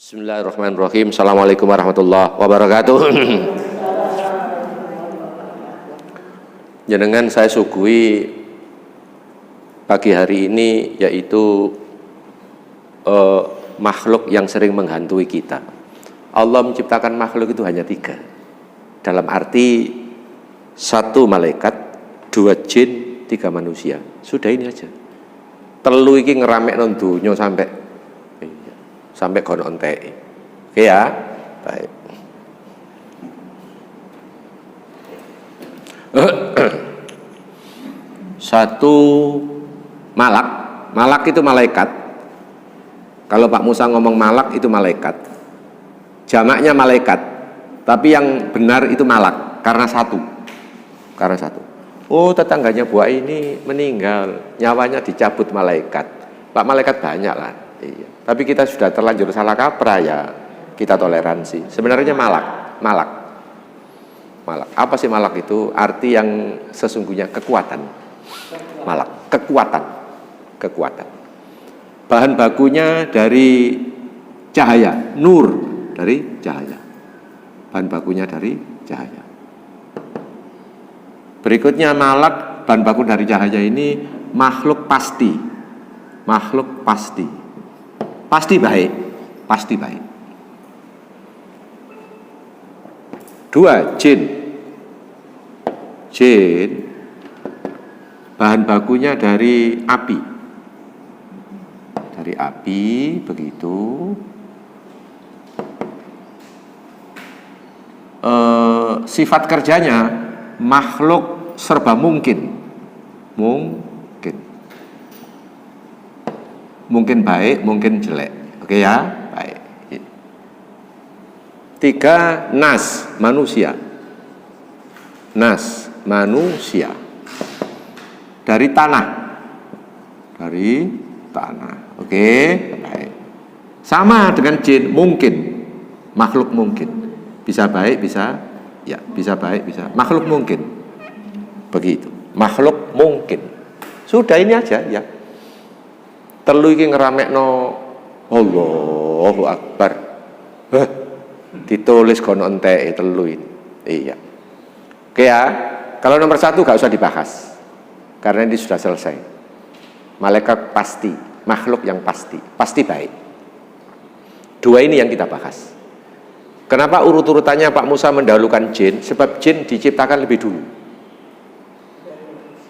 Bismillahirrahmanirrahim. Assalamualaikum warahmatullahi wabarakatuh. Jenengan saya suguhi pagi hari ini yaitu makhluk yang sering menghantui kita. Allah menciptakan makhluk itu hanya 3. Dalam arti 1 malaikat, 2 jin, 3 manusia. Sudah ini aja. Telu iki ngeramekno donya sampai kono entek. Oke ya? Baik. Satu malak. Malak itu malaikat. Kalau Pak Musa ngomong malak itu malaikat. Jamaknya malaikat. Tapi yang benar itu malak karena satu. Karena satu. Oh, tetangganya buah ini meninggal, nyawanya dicabut malaikat. Pak, malaikat banyak lah. Iya. Tapi kita sudah terlanjur salah kaprah ya, kita toleransi. Sebenarnya malak. Malak. Apa sih malak itu? Arti yang sesungguhnya kekuatan. Malak, kekuatan. Bahan bakunya dari cahaya, nur dari cahaya. Bahan bakunya dari cahaya. Berikutnya malak, bahan baku dari cahaya ini makhluk pasti. Makhluk pasti. Pasti baik. 2 jin. Bahan bakunya dari api. Dari api begitu. Sifat kerjanya makhluk serba mungkin. Mungkin baik, mungkin jelek. Oke ya, baik. 3 nas, manusia. Dari tanah. Oke, baik. Sama dengan jin, mungkin. Makhluk mungkin. Bisa baik, bisa baik, bisa. Makhluk mungkin. Begitu. Makhluk mungkin. Sudah ini aja ya. Telu iki ngeramekno Allahu Akbar. Ditulis kono enteke telu ini. Iya. Oke ya. Kalau nomor 1 gak usah dibahas. Karena ini sudah selesai. Malaikat pasti, makhluk yang pasti baik. 2 ini yang kita bahas. Kenapa urut-urutannya Pak Musa mendahulukan jin? Sebab jin diciptakan lebih dulu.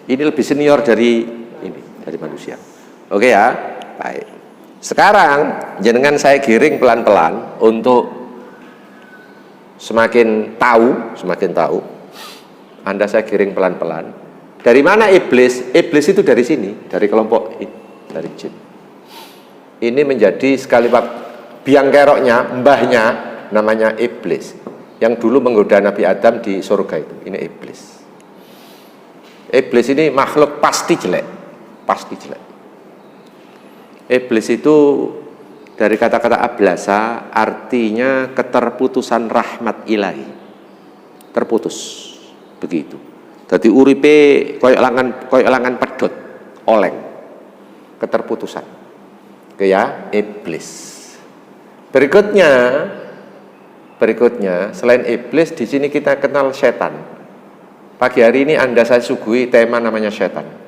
Ini lebih senior dari manusia. Oke ya, baik. Sekarang jenengan saya giring pelan-pelan untuk semakin tahu. Anda saya giring pelan-pelan. Dari mana iblis? Iblis itu dari sini, dari kelompok ini, dari jin. Ini menjadi sekali biang keroknya, mbahnya namanya iblis. Yang dulu menggoda Nabi Adam di surga itu. Ini iblis. Iblis ini makhluk pasti jelek. Iblis itu dari kata-kata ablasa artinya keterputusan rahmat ilahi. Terputus. Begitu. Jadi uripe koyo langan pedhot, oleng. Keterputusan. Oke ya, iblis. Berikutnya selain iblis di sini kita kenal setan. Pagi hari ini Anda saya suguhi tema namanya setan.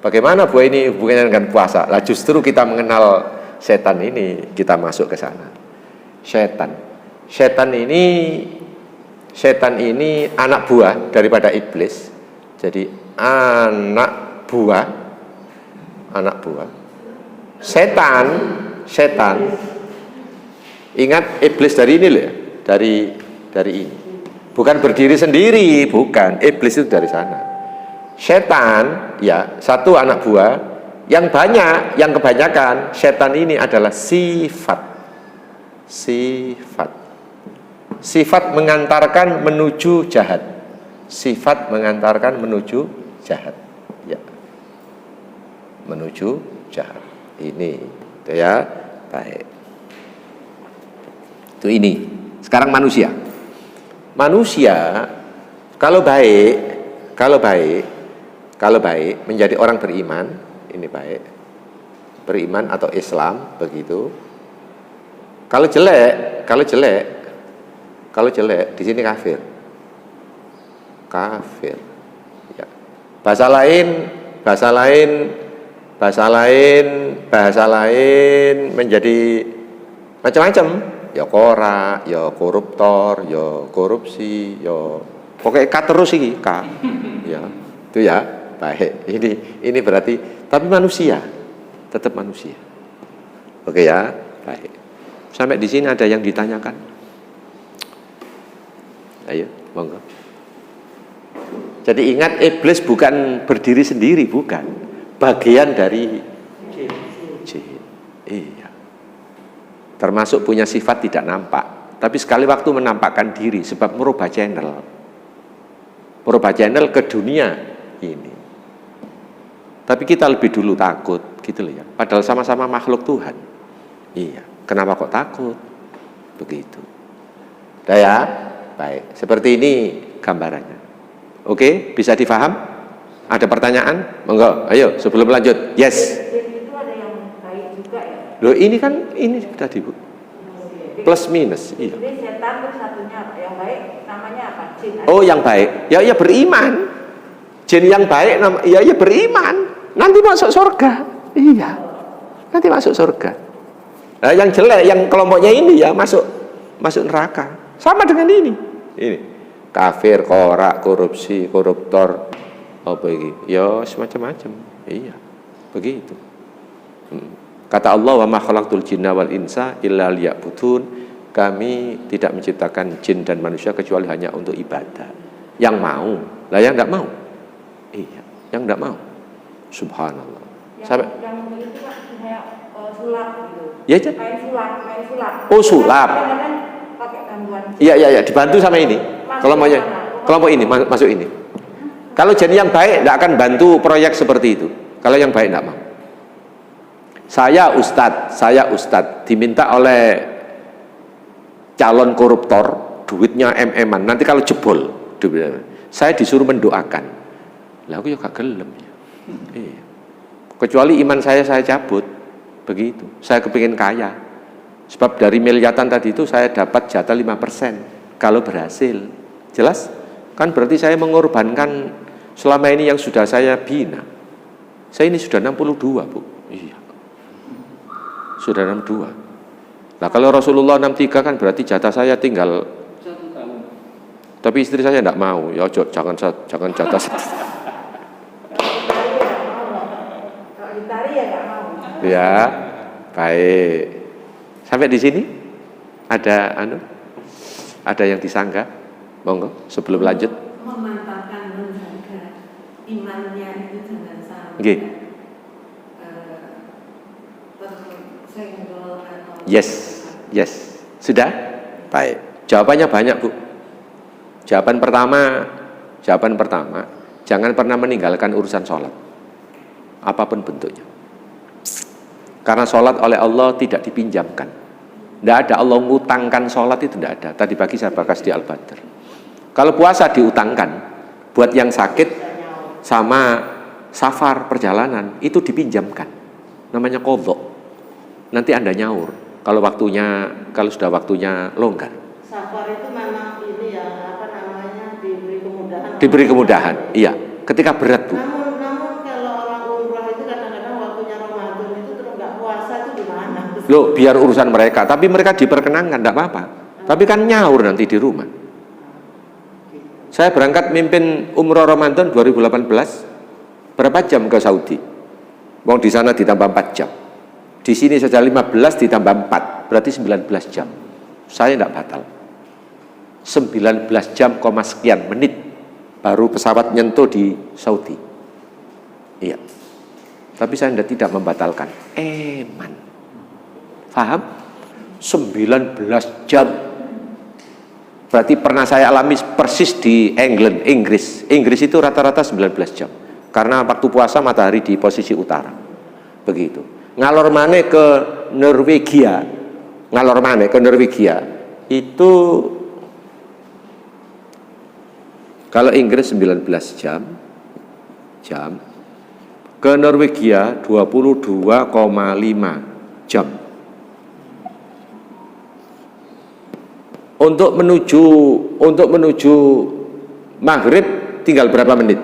Bagaimana buah ini hubungannya dengan puasa? Lah justru kita mengenal setan ini, kita masuk ke sana. Setan ini anak buah daripada iblis. Jadi anak buah. Setan. Ingat iblis dari ini loh ya, dari ini. Bukan berdiri sendiri, bukan. Iblis itu dari sana. Setan, ya, 1 anak buah. Yang kebanyakan setan ini adalah sifat. Sifat mengantarkan menuju jahat. Ya. Menuju jahat. Ini, itu ya. Baik. Itu ini. Sekarang manusia. Manusia kalau baik menjadi orang beriman, ini baik. Beriman atau Islam begitu. Kalau jelek, kalau jelek di sini kafir. Kafir. Ya. Bahasa lain menjadi macam-macam. Ya korak, ya koruptor, ya korupsi, ya pokoknya K terus ini K. Ya, itu ya. Baik. Ini berarti tapi manusia. Tetap manusia. Oke ya. Baik. Sampai di sini ada yang ditanyakan? Ayo, monggo. Jadi ingat, iblis bukan berdiri sendiri, bukan. Bagian dari jin. Iya. Termasuk punya sifat tidak nampak, tapi sekali waktu menampakkan diri sebab merubah channel ke dunia ini. Tapi kita lebih dulu takut, gitu loh ya. Padahal sama-sama makhluk Tuhan. Iya. Kenapa kok takut? Begitu. Udah ya? Baik. Seperti ini gambarannya. Oke, bisa difaham? Ada pertanyaan? Monggo. Ayo, sebelum lanjut. Yes. Itu ada yang baik juga ya? Loh, ini kan ini tadi, Bu. Plus minus. Iya. Jadi setan terus satunya yang baik namanya apa? Jin. Oh, yang baik. Ya beriman. Jin yang baik ya beriman. Nanti masuk surga. Iya. Nanti masuk surga. Nah, yang jelek, yang kelompoknya ini ya masuk neraka. Sama dengan ini. Ini kafir, korak, korupsi, koruptor, apa ini? Ya semacam-macam. Iya. Begitu. Kata Allah, wa ma khalaqtul jinna wal insa illa liya'budun. Kami tidak menciptakan jin dan manusia kecuali hanya untuk ibadah. Yang mau, lah yang enggak mau. Iya, yang enggak mau. Subhanallah. Sampai yang itu kayak sulap gitu. Ya, aja. Main sulap. Oh, sulap. Kadang-kadang pakai gangguan. Iya, dibantu sama ini. Kelompok ini masuk ini. Kalau jin yang baik enggak akan bantu proyek seperti itu. Kalau yang baik enggak mau. Saya ustadz diminta oleh calon koruptor duitnya MM-an. Nanti kalau jebol, saya disuruh mendoakan. Lah aku ya gak gelem ya. Iya. Kecuali iman saya cabut. Begitu. Saya kepingin kaya. Sebab dari miliatan tadi itu saya dapat jatah 5% kalau berhasil. Jelas? Kan berarti saya mengorbankan selama ini yang sudah saya bina. Saya ini sudah 62, Bu. Iya. Sudah 62. Nah kalau Rasulullah 63 kan berarti jatah saya tinggal 1 tahun. Tapi istri saya tidak mau. Ya jangan jatah. Kalau ditari ya nggak mau. Ya, baik. Sampai di sini ada yang disanggah? Monggo sebelum lanjut. Memantapkan menjaga imannya itu jangan sampai. Nggih. Tersenggol atau Yes. Sudah? Baik. Jawabannya banyak, Bu. Jawaban pertama, jangan pernah meninggalkan urusan sholat. Apapun bentuknya. Karena sholat oleh Allah tidak dipinjamkan. Tidak ada Allah ngutangkan sholat, itu tidak ada. Tadi pagi saya bahas di Al-Badr. Kalau puasa diutangkan, buat yang sakit sama safar perjalanan, itu dipinjamkan. Namanya qadha. Nanti Anda nyaur. Kalau sudah waktunya longgar. safar itu memang ini ya diberi kemudahan. Diberi kemudahan, iya. Ketika berat, Bu. Namun kalau orang umrah itu kadang-kadang waktunya Ramadan itu terus nggak puasa itu gimana? Loh, biar urusan mereka. Tapi mereka diperkenankan, tidak apa-apa. Tapi kan nyaur nanti di rumah. Saya berangkat mimpin umroh Ramadan 2018. Berapa jam ke Saudi? Mau di sana ditambah 4 jam. Di sini saja 15 ditambah 4, berarti 19 jam. Saya tidak batal. 19 jam, sekian menit baru pesawat nyentuh di Saudi. Iya. Tapi saya tidak membatalkan. Eman. Paham? 19 jam. Berarti pernah saya alami persis di Inggris. Inggris itu rata-rata 19 jam. Karena waktu puasa matahari di posisi utara. Begitu. Ngalor maneh ke Norwegia itu kalau Inggris 19 jam ke Norwegia 22,5 jam. untuk menuju maghrib tinggal berapa menit?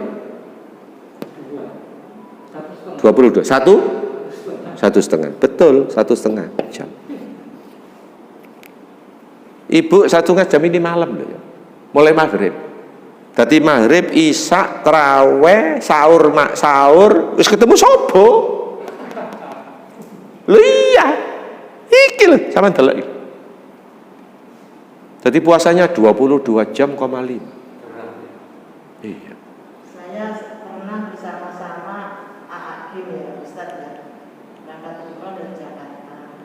22. Satu setengah. Betul, 1,5 jam. Ibu 1,5 jam ini malam loh ya. Mulai maghrib. Tadi maghrib, isya, terawih, sahur, wis ketemu sobo. Lho iya. Iki lho, sampean delok iki. Jadi puasanya 22 jam, 5. Iya. Saya pernah bersama-sama Kim ya, Ustaz ya, berangkat umroh dari Jakarta.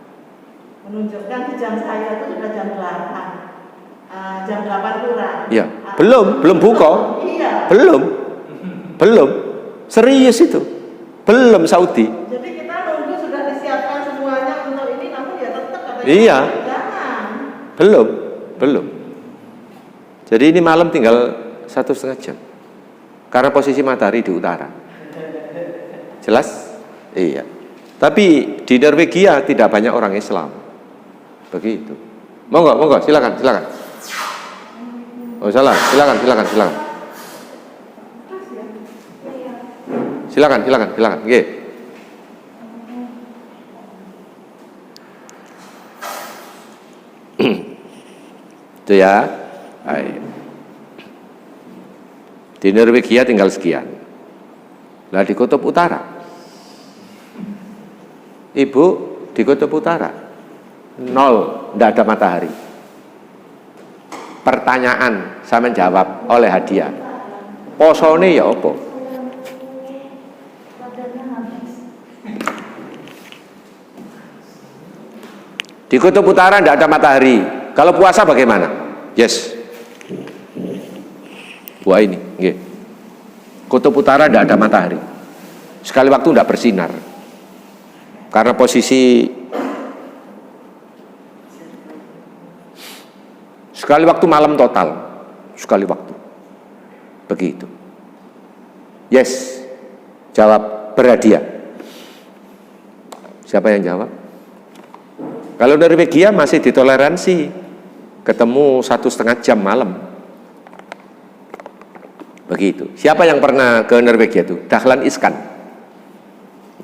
Menunjukkan di jam saya itu sudah jam 8, jam 8 kurang. Iya. Belum buka. Iya. Belum. Serius itu. Belum Saudi. Jadi kita nunggu sudah disiapkan semuanya untuk ini, namun ya tetap katanya. Iya. Jangan. Belum. Jadi ini malam tinggal 1,5 jam. Karena posisi matahari di utara. Jelas? Iya. Tapi di Norwegia tidak banyak orang Islam. Begitu. Monggo, silakan. Oh salah, silakan. Silakan. Nggih. Itu ya. Di Norwegia tinggal sekian. Lah di kutub utara, Ibu, di kutub utara 0, tidak ada matahari. Pertanyaan saya menjawab oleh hadiah. Posone ya apa? Di kutub utara tidak ada matahari. Kalau puasa bagaimana? Yes. Wah ini, nggih. Kutub utara tidak ada matahari. Sekali waktu tidak bersinar. Karena posisi sekali waktu malam total. Sekali waktu. Begitu. Yes. Jawab berhadiah. Siapa yang jawab? Kalau Norwegia masih ditoleransi, ketemu 1,5 jam malam. Begitu. Siapa yang pernah ke Norwegia itu? Dahlan Iskan.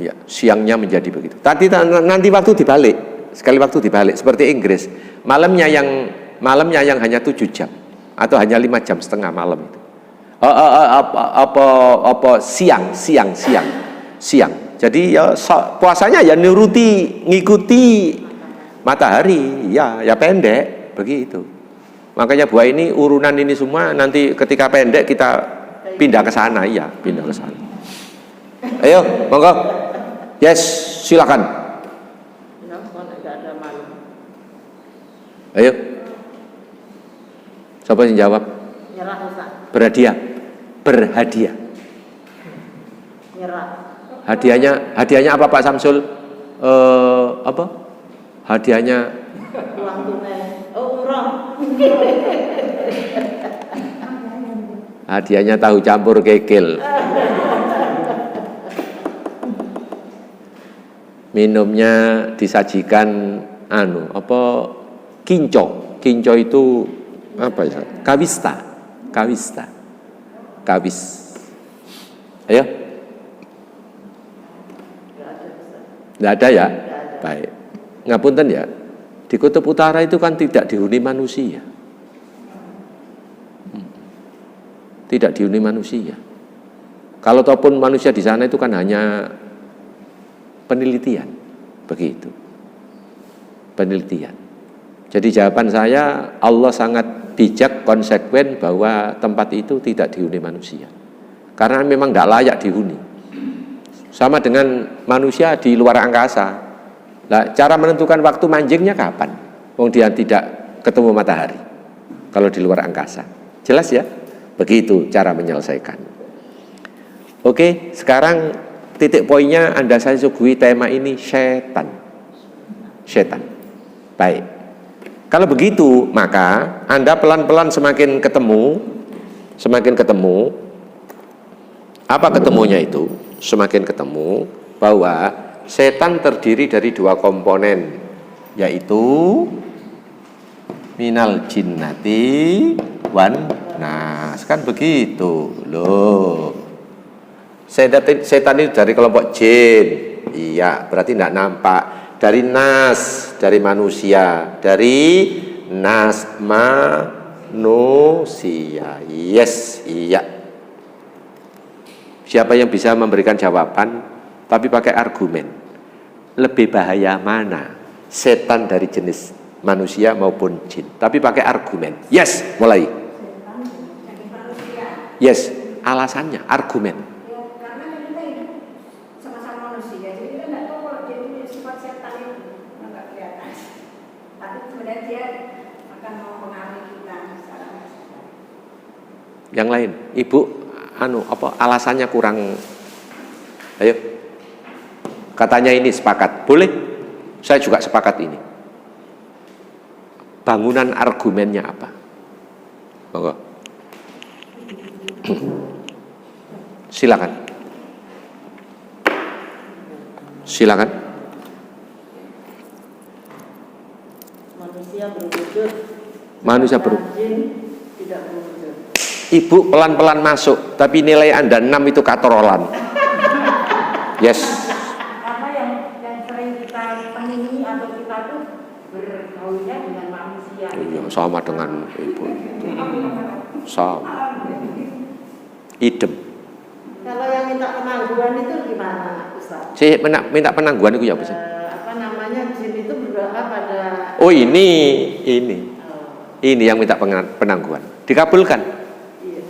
Ya, siangnya menjadi begitu. Nanti waktu dibalik, sekali waktu dibalik seperti Inggris. Malamnya yang hanya 7 jam atau hanya 5 jam setengah malam itu. Siang. Jadi ya puasanya ya ngikuti matahari, ya pendek begitu. Makanya buah ini urunan ini semua nanti ketika pendek kita pindah ke sana, ya pindah ke sana. Ayo, monggo. Yes, silakan. Ayo. Siapa yang jawab? Nyerah Ustaz. Berhadiah. Nyerah. Hadiahnya apa Pak Samsul? Apa? Hadiahnya Uang tunai. Oh, umroh. hadiahnya tahu campur kekil. Minumnya disajikan kinco. Kinco itu apa ya? Kawis. Ayo. Tidak ada ya? Baik. Ngapunten ya. Di kutub utara itu kan tidak dihuni manusia. Tidak dihuni manusia. Kalau ataupun manusia di sana itu kan hanya penelitian. Begitu. Penelitian. Jadi jawaban saya, Allah sangat bijak, konsekuen bahwa tempat itu tidak dihuni manusia. Karena memang tidak layak dihuni. Sama dengan manusia di luar angkasa. Nah, cara menentukan waktu manjingnya kapan? Wong dia tidak ketemu matahari. Kalau di luar angkasa. Jelas ya? Begitu cara menyelesaikan. Oke, sekarang titik poinnya Anda saya suguhi tema ini setan. Baik. Kalau begitu, maka Anda pelan-pelan semakin ketemu. Apa ketemunya itu? Semakin ketemu bahwa setan terdiri dari 2 komponen, yaitu minal jinnati wan nas, kan begitu loh. Setan itu dari kelompok jin, iya, berarti tidak nampak. Dari nas, dari manusia, dari nas manusia, yes, iya. Siapa yang bisa memberikan jawaban tapi pakai argumen? Lebih bahaya mana? Setan dari jenis manusia maupun jin, tapi pakai argumen. Yes, mulai. Yes, alasannya argumen. Ya, karena kita hidup sama-sama manusia, jadi kita nggak tahu kalau dia punya sifat setan itu, nggak kelihatan. Tapi sebenarnya dia akan mempengaruhi kita secara nggak sadar. Yang lain, ibu, alasannya kurang. Ayo, katanya ini sepakat, boleh? Saya juga sepakat ini. Bangunan argumennya apa? Monggo. Silakan. Silakan. Manusia berwujud. Manusia berwujud. Jin tidak berwujud. Ibu pelan-pelan masuk, tapi nilai Anda 6 itu katorolan. Yes. Karena yang sering kita temui atau kita tuh bergaulnya dengan manusia. Iya, sama dengan ibu. Sama. Idem. Kalau yang minta penangguhan itu gimana, Ustaz? Saya minta penangguhan itu ya apa sih? Apa namanya, jin itu berdoa pada... Oh ini yang minta penangguhan. Dikabulkan. Iya.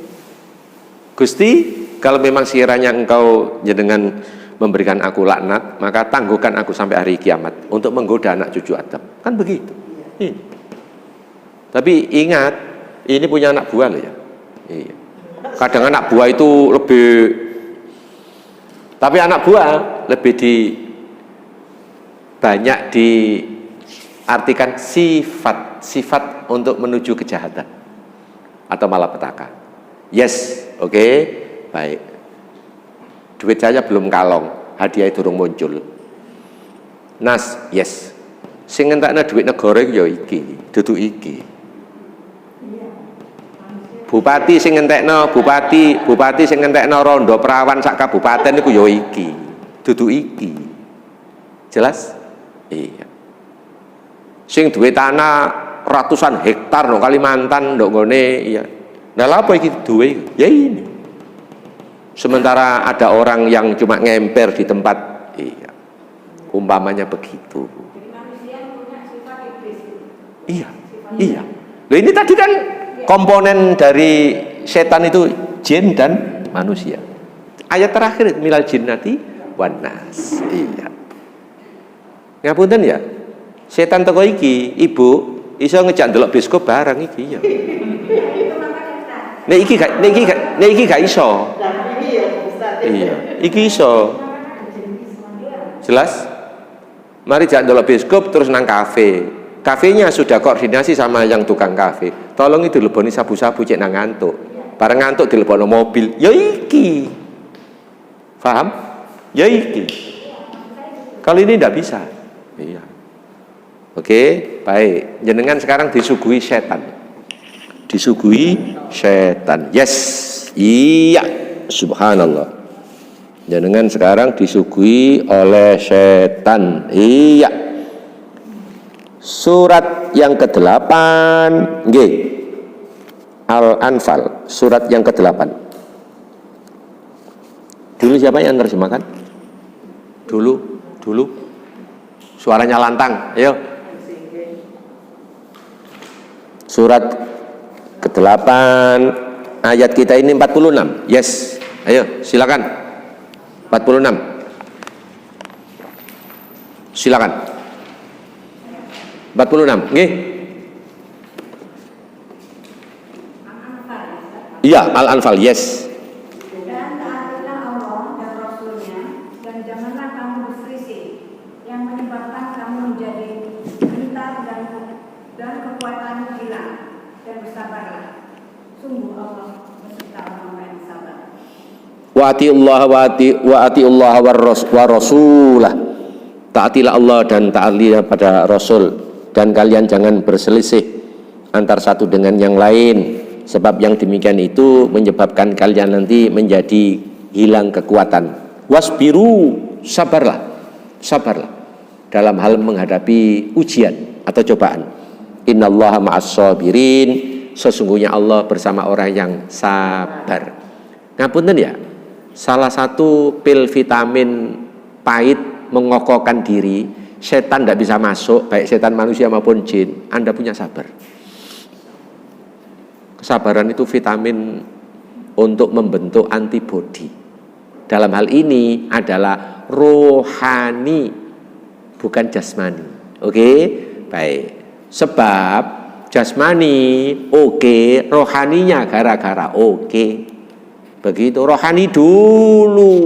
Gusti, kalau memang sekiranya engkau jenengan memberikan aku laknat, maka tangguhkan aku sampai hari kiamat untuk menggoda anak cucu Adam. Kan begitu. Iya. Tapi ingat, ini punya anak buah loh ya. Iya. Kadang anak buah itu tapi anak buah lebih banyak diartikan sifat untuk menuju kejahatan atau malapetaka. Yes, oke, baik. Duit saya belum kalong, hadiah durung muncul. Nas, yes. Sing entekna duit negara ya iki, dudu iki. Bupati sing ngentekno, bupati sing ngentekno rondo perawan sak kabupaten iku ya iki, dudu iki. Jelas? Iya. Sing duwe tanah ratusan hektar no Kalimantan ndok ngene, iya. Nah, lha apa iki duwe? Ya ini. Sementara ada orang yang cuma ngemper di tempat, iya. Umpamanya begitu. Jadi manusia punya sifat iblis. Iya. Iya. Loh ini tadi kan komponen dari setan itu jin dan manusia. Ayat terakhir milal jinnati wan nas. Iya. Ngapunten ya. Setan teko iki, ibu iso ngejak ndelok bioskop barang iki ya. Nek iki gak iso. Iya, iki iso. Jelas? Mari jak ndelok bioskop terus nang kafe. Kafenya sudah koordinasi sama yang tukang kafe. Tolong itu dileboni sabu-sabu cek nang ngantuk. Bareng ngantuk dileboni mobil. Ya iki. Paham? Ya iki. Kalau ini tidak bisa. Iya. Oke, baik. Jenengan sekarang disuguhi setan. Disuguhi setan. Yes. Iya. Subhanallah. Jenengan sekarang disuguhi oleh setan. Iya. Surat yang ke-8 nggih. Al-Anfal, surat yang ke-8. Dulu siapa yang terjemahkan? Dulu. Suaranya lantang, ayo. Surat ke-8 ayat kita ini 46. Yes. Ayo, silakan. 46. Silakan. 46, nggih. Iya, Al-Anfal, yes. Dan taatilah Allah dan Rasulnya, dan janganlah kamu berselisih yang menyebabkan kamu menjadi gentar dan kekuatanmu hilang, dan bersabarlah. Sungguh Allah beserta orang yang sabar. Wa atiullah wa rasulah. Taatilah Allah dan taatilah pada Rasul, dan kalian jangan berselisih antar satu dengan yang lain. Sebab yang demikian itu menyebabkan kalian nanti menjadi hilang kekuatan. Wasbiru, sabarlah, sabarlah dalam hal menghadapi ujian atau cobaan. Innallaha ma'as sabirin, sesungguhnya Allah bersama orang yang sabar. Ngapunten ya, salah satu pil vitamin pahit mengokohkan diri, setan tidak bisa masuk, baik setan manusia maupun jin. Anda punya sabar. Kesabaran itu vitamin untuk membentuk antibodi. Dalam hal ini adalah rohani, bukan jasmani. Oke? Baik. Sebab jasmani oke, rohaninya gara-gara oke. Begitu rohani dulu.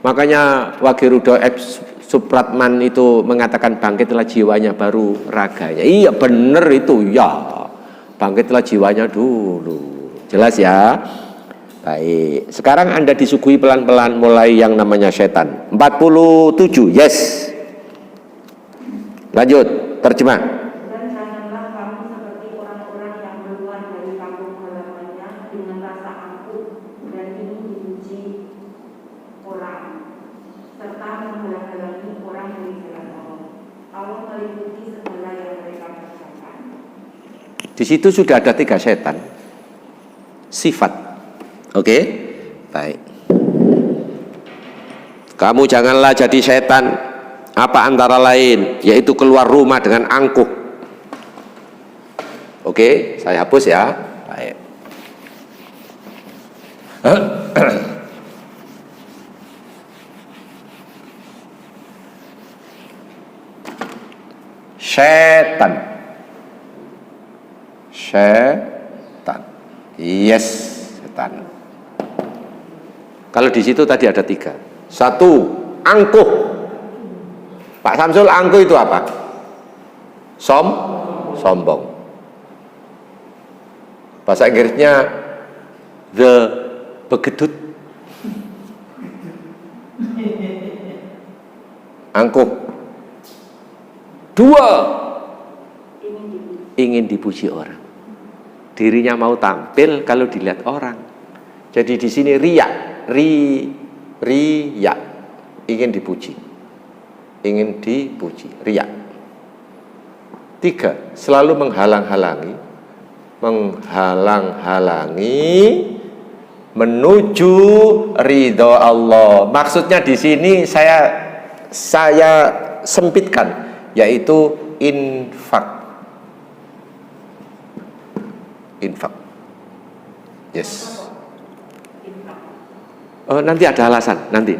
Makanya Wagirudo F. Supratman itu mengatakan bangkitlah jiwanya baru raganya. Iya bener itu ya. Bangkitlah jiwanya dulu. Jelas ya? Baik. Sekarang Anda disuguhi pelan-pelan mulai yang namanya setan. 47. Yes. Lanjut. Terjemah. Dan janganlah kamu seperti orang-orang yang keluar dari kampung halamannya dengan rasa angkuh dan ingin dipuji orang, serta menghalang-halangi orang dari jalan Allah. Allah meliputi segala yang mereka kerjakan. Di situ sudah ada 3 setan. Sifat. Oke? Baik. Kamu janganlah jadi setan. Apa antara lain? Yaitu keluar rumah dengan angkuh. Oke? Saya hapus ya. Baik. Setan. Setan. Yes, setan. Kalau di situ tadi ada 3. 1, angkuh. Pak Samsul, angkuh itu apa? Sombong. Bahasa Inggrisnya the begedut. Angkuh. 2, ingin dipuji orang. Dirinya mau tampil kalau dilihat orang. Jadi di sini riya, ingin dipuji. Ingin dipuji, riya. 3, selalu menghalang-halangi menuju ridho Allah. Maksudnya di sini saya sempitkan, yaitu infak. Yes. Oh, nanti ada alasan. Nanti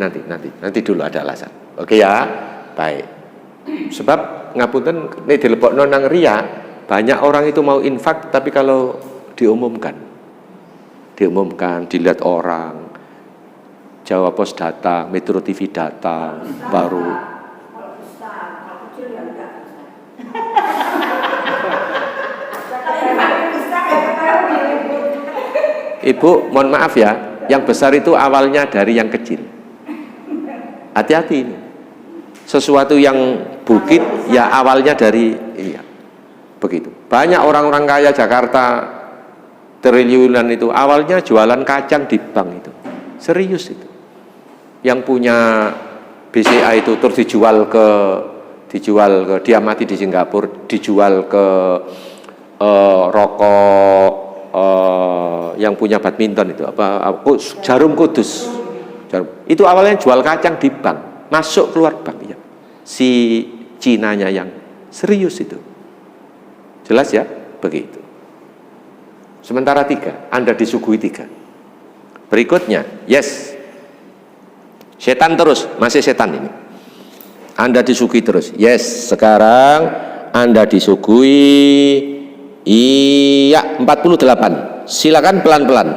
dulu ada alasan. Oke ya. Baik. Sebab ngapunten nek dilebokno nang riya, banyak orang itu mau infak tapi kalau diumumkan dilihat orang, Jawa Pos datang, Metro TV datang, baru Kalau besar, kalau kecil ya enggak. Ibu, mohon maaf ya, yang besar itu awalnya dari yang kecil. Hati-hati ini. Sesuatu yang bukit ya awalnya dari begitu. Banyak orang-orang kaya Jakarta triliunan itu awalnya jualan kacang di bank itu. Serius itu. Yang punya BCA itu terus dijual ke dia mati di Singapura, dijual ke rokok yang punya badminton itu Jarum Kudus. Itu awalnya jual kacang di bank, masuk keluar bank ya. Si Cinanya yang serius itu. Jelas ya? Begitu. Sementara 3, Anda disuguhi 3. Berikutnya, yes. Setan terus, masih setan ini. Anda disuguhi terus. Yes, sekarang Anda disuguhi 48. Silakan pelan-pelan.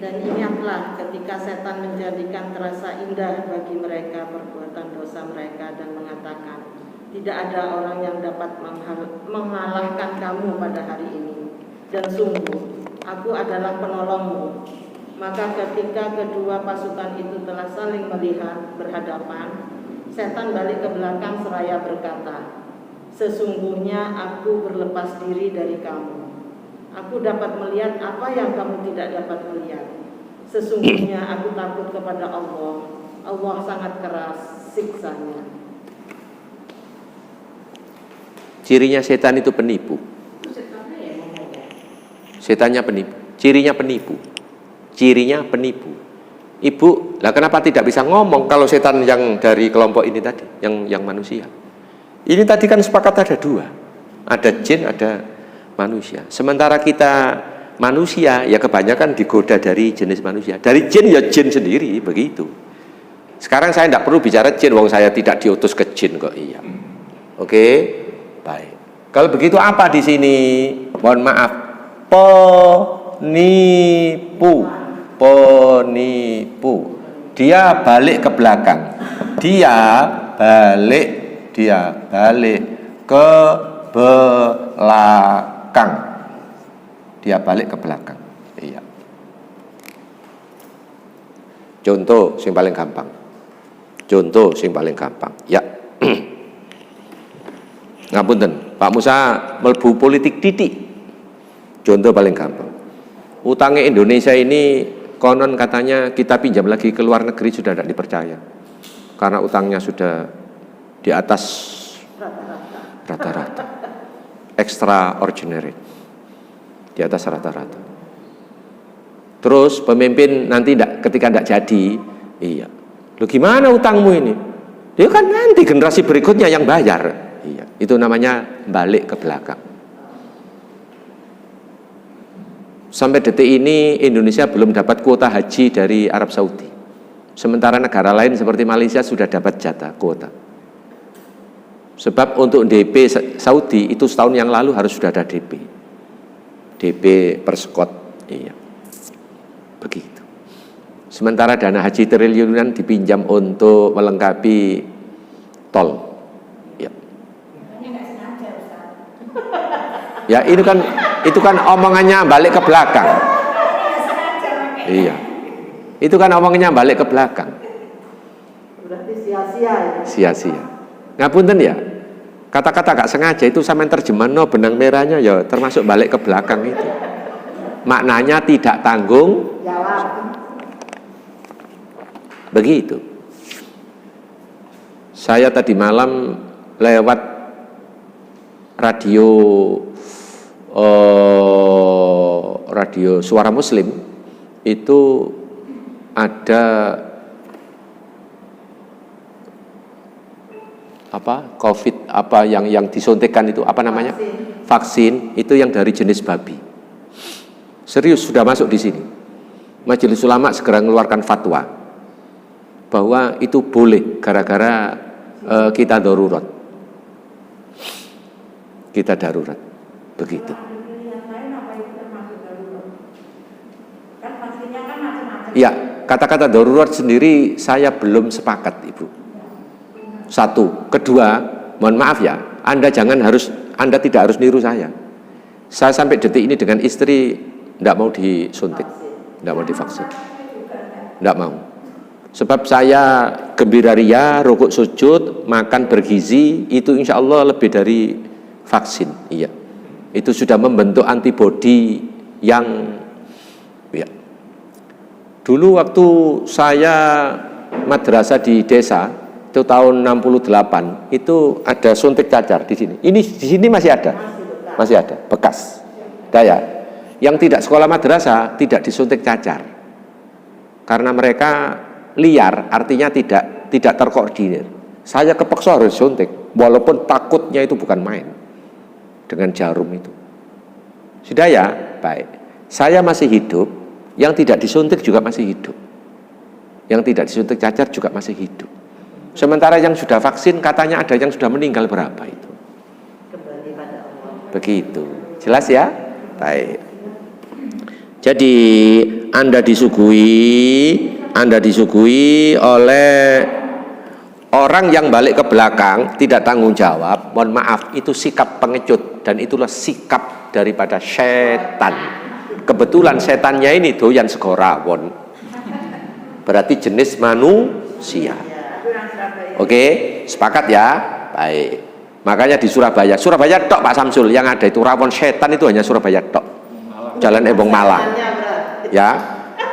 Dan ingatlah ketika setan menjadikan terasa indah bagi mereka perbuatan dosa mereka dan mengatakan, tidak ada orang yang dapat mengalahkan kamu pada hari ini. Dan sungguh, aku adalah penolongmu. Maka ketika kedua pasukan itu telah saling melihat berhadapan, setan balik ke belakang seraya berkata, Sesungguhnya aku berlepas diri dari kamu. Aku dapat melihat apa yang kamu tidak dapat melihat. Sesungguhnya aku takut kepada Allah. Allah sangat keras siksanya. Cirinya setan itu penipu. Setannya penipu. Cirinya penipu. Cirinya penipu. Ibu, lah kenapa tidak bisa ngomong kalau setan yang dari kelompok ini tadi, yang manusia? Ini tadi kan sepakat ada dua. Ada jin, ada manusia. Sementara kita manusia ya kebanyakan digoda dari jenis manusia. Dari jin ya jin sendiri begitu. Sekarang saya tidak perlu bicara jin, wong saya tidak diutus ke jin kok. Iya. Oke, baik. Kalau begitu apa di sini? Mohon maaf. Penipu. Penipu. Dia balik ke belakang. Dia balik ke belakang. Dia balik ke belakang. Iya. Contoh yang paling gampang. Contoh yang paling gampang. Ya. Ngapunten, Pak Musa melbu politik titik. Contoh paling gampang. Utangnya Indonesia ini konon katanya kita pinjam lagi ke luar negeri sudah tidak dipercaya. Karena utangnya sudah di atas rata-rata. Extraordinary. Di atas rata-rata. Terus pemimpin nanti ketika tidak jadi, iya. Loh gimana utangmu ini? Dia kan nanti generasi berikutnya yang bayar. Iya, itu namanya balik ke belakang. Sampai detik ini Indonesia belum dapat kuota haji dari Arab Saudi. Sementara negara lain seperti Malaysia sudah dapat jatah kuota. Sebab untuk DP Saudi itu setahun yang lalu harus sudah ada DP. DP persekot. Iya. Begitu. Sementara dana haji triliunan dipinjam untuk melengkapi tol. Ya itu kan omongannya balik ke belakang. Iya. Itu kan omongannya balik ke belakang. Berarti sia-sia ya. Sia-sia. Ngapunten ya. Kata-kata gak sengaja itu sampai terjemahan benang merahnya ya termasuk balik ke belakang itu. Maknanya tidak tanggung jawab. Begitu. Saya tadi malam lewat radio Suara Muslim itu ada COVID yang disuntikkan itu apa namanya? Vaksin itu yang dari jenis babi. Serius sudah masuk di sini. Majelis Ulama segera mengeluarkan fatwa bahwa itu boleh gara-gara kita darurat. Kita darurat. Begitu. Ya, kata-kata darurat sendiri saya belum sepakat, Ibu. Satu, kedua, mohon maaf ya, Anda tidak harus niru saya. Saya sampai detik ini dengan istri tidak mau disuntik, tidak mau divaksin, tidak mau. Sebab saya gembira ria, rukuk sujud, makan bergizi, itu insya Allah lebih dari vaksin. Iya, itu sudah membentuk antibodi yang ya. Dulu waktu saya madrasah di desa itu tahun 68 itu ada suntik cacar di sini. Ini di sini masih ada bekas. Daya. Yang tidak sekolah madrasah tidak disuntik cacar karena mereka liar, artinya tidak terkoordinir. Saya kepaksa harus suntik, walaupun takutnya itu bukan main dengan jarum itu. Sudah ya, baik. Saya masih hidup. Yang tidak disuntik juga masih hidup. Yang tidak disuntik cacar juga masih hidup. Sementara yang sudah vaksin katanya ada yang sudah meninggal berapa itu. Kembali pada Allah. Begitu. Jelas ya? Baik. Jadi Anda disuguhi oleh orang yang balik ke belakang, tidak tanggung jawab. Mohon maaf, itu sikap pengecut dan itulah sikap daripada setan. Kebetulan setannya ini doyan sego rawon. Berarti jenis manusia. Oke, sepakat ya? Baik. Makanya di Surabaya tok Pak Samsul yang ada itu rawon setan itu hanya Surabaya tok. Jalan Embong Malang. Ya,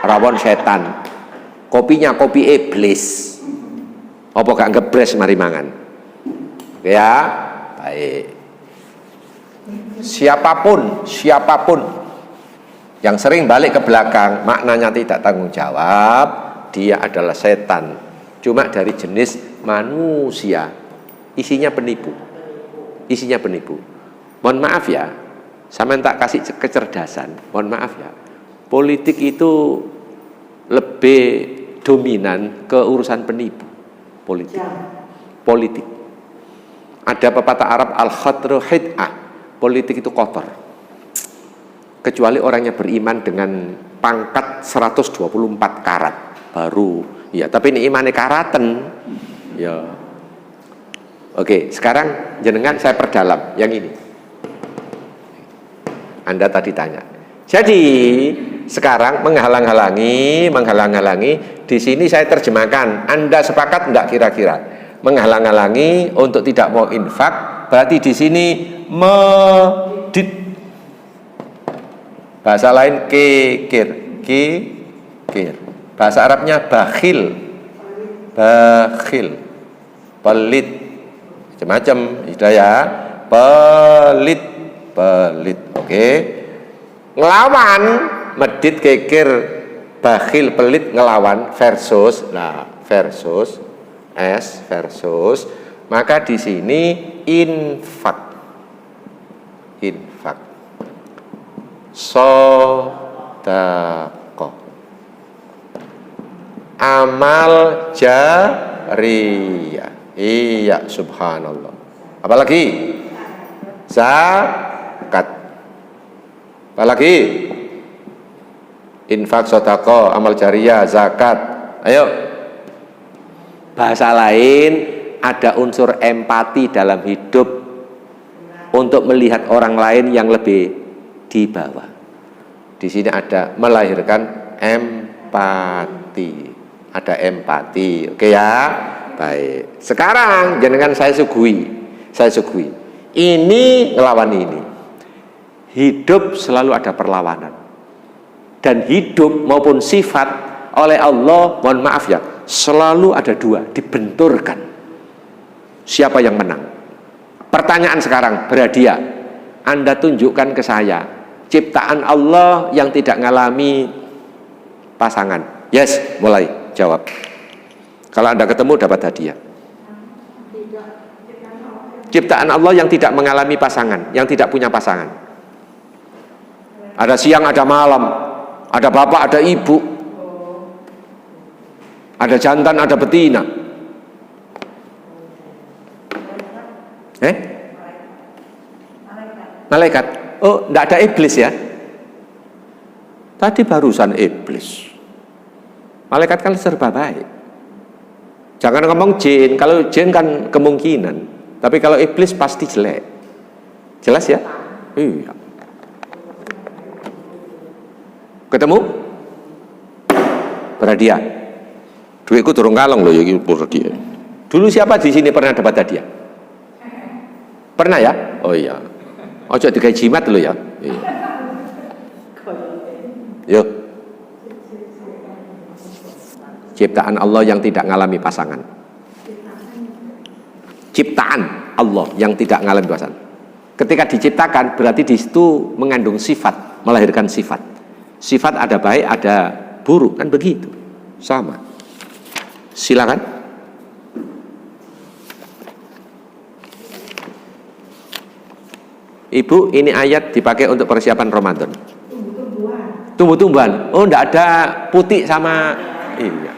rawon setan. Kopinya kopi iblis. Apa gak ngebres mari mangan. Oke ya, baik. Siapapun yang sering balik ke belakang, maknanya tidak tanggung jawab, dia adalah setan. Cuma dari jenis manusia. Isinya penipu. Mohon maaf ya, saya tak kasih kecerdasan. Mohon maaf ya, politik itu lebih dominan ke urusan penipu. Politik. Ada pepatah Arab al-khatru hid'ah, politik itu kotor. Kecuali orang yang beriman dengan pangkat 124 karat baru. Ya, tapi ini imannya karaten. Ya. Oke, sekarang jenengan saya perdalam yang ini. Anda tadi tanya. Jadi sekarang menghalang-halangi. Di sini saya terjemahkan. Anda sepakat enggak kira-kira? Menghalang-halangi untuk tidak mau infak. Berarti di sini medit. Bahasa lain kikir. Bahasa Arabnya bakhil. Pelit. Macam-macam, sudah ya. Pelit. Oke. Ngelawan, medit, kikir, bakhil, pelit, ngelawan versus. Maka di sini infak. Sedekah. Amal jariyah. Iya, subhanallah. Apalagi? Zakat. Apalagi? Infak, sedekah, amal jariyah, zakat. Ayo. Bahasa lain, ada unsur empati dalam hidup untuk melihat orang lain yang lebih di bawah. Di sini ada melahirkan empati. Ada empati. Oke ya? Baik. Sekarang jenengan saya sugui. Ini ngelawan ini. Hidup selalu ada perlawanan. Dan hidup maupun sifat oleh Allah, mohon maaf ya, selalu ada dua, dibenturkan. Siapa yang menang? Pertanyaan sekarang, berhadiah. Anda tunjukkan ke saya ciptaan Allah yang tidak ngalami pasangan. Yes, mulai jawab. Kalau Anda ketemu dapat hadiah. Ciptaan Allah yang tidak mengalami pasangan, yang tidak punya pasangan. Ada siang, ada malam, ada bapak, ada ibu, ada jantan, ada betina. Malaikat. Oh, tidak ada iblis ya? Tadi barusan iblis. Malaikat kan serba baik. Jangan ngomong jin. Kalau jin kan kemungkinan. Tapi kalau iblis pasti jelek. Jelas ya? Iya. Ketemu? Berhadiah. Duitku turun kalong loh ya berhadiah. Dulu siapa di sini pernah dapat hadiah? Pernah ya? Oh iya. Ojo digawe jimat loh ya. Iya. Yuk. Ciptaan Allah yang tidak mengalami pasangan. Ciptaan Allah yang tidak mengalami pasangan. Ketika diciptakan berarti di situ mengandung sifat, melahirkan sifat. Sifat ada baik, ada buruk, kan begitu. Sama. Silakan. Ibu, ini ayat dipakai untuk persiapan Ramadan. Tumbuh-tumbuhan. Oh, enggak ada putih sama iya.